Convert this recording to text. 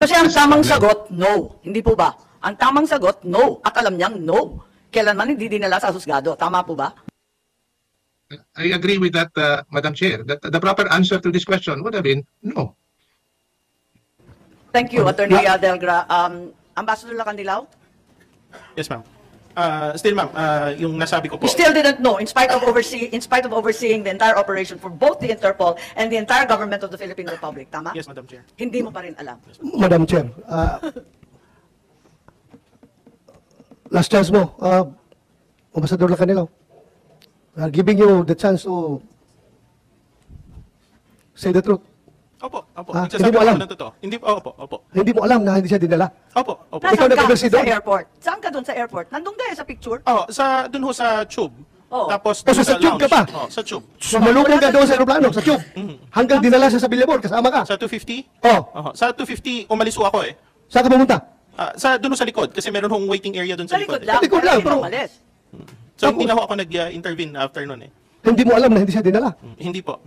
Kasi ang tamang sagot, no. Hindi po ba? Ang tamang sagot, no. At alam niyang no. Kailanman hindi dinala sa husgado. Tama po ba? I agree with that, Madam Chair. That the proper answer to this question would have been no. Thank you, Attorney Delgra. Ambassador Lacandilao? Yes, ma'am. Still, ma'am, yung nasabi ko po. You still didn't know, in spite of overseeing the entire operation for both the Interpol and the entire government of the Philippine Republic. Tama? Yes, Madam Chair. Hindi mo pa rin alam. Madam Chair, last chance mo, Ambassador Lacanilaw. Giving you the chance to say the truth. Opo, opo. Hindi mo alam? Ng totoo. Hindi, opo. Hindi mo alam na hindi siya dinala. Opo. Ikaw Nasaan ka nag-oversee sa doon? airport? Saan ka doon sa airport? Nandun ka sa picture? Dun ho sa tube. Oh. Tapos, So, sa tube ka pa? Sa tube. Sumalubong ka doon sa aeroplano, sa tube. Hanggang dinala siya sa Billabong, kasama ka. Sa 250? Oh, Sa 250, umalis ho ako eh. saan ka pumunta? Dun ho sa likod, kasi meron hong waiting area dun Sa sa likod. likod lang. Sa likod lang, pero pero- umalis. So, hindi na ho ako nag-intervene after nun eh. Hindi mo alam na hindi siya dinala. Hindi po.